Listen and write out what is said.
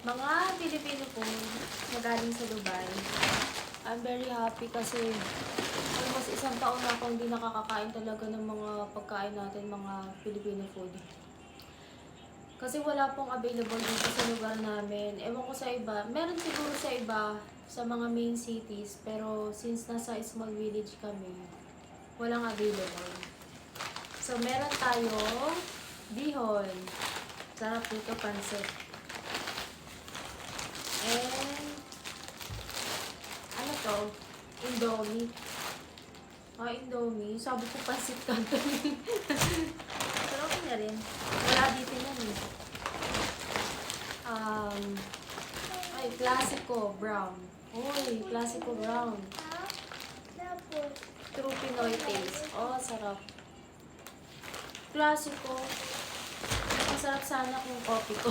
Mga Pilipino po na galing sa Dubai. I'm very happy kasi almost isang taon na akong hindi nakakakain talaga ng mga pagkain natin, mga Filipino food. Kasi wala pong available dito sa lugar namin. Ewan ko sa iba. Meron siguro sa iba, sa mga main cities. Pero since nasa small village kami, walang available. So, meron tayong bihon. Sarap dito, pansit. And, ano to? Indomie. Indomie. Sabi ko pansit canton. Pero okay na rin. Wala dito yan eh. Classico brown. Uy, Classico brown. True Pinoy taste. Oh, sarap. Classico. Masarap sana kung coffee ko.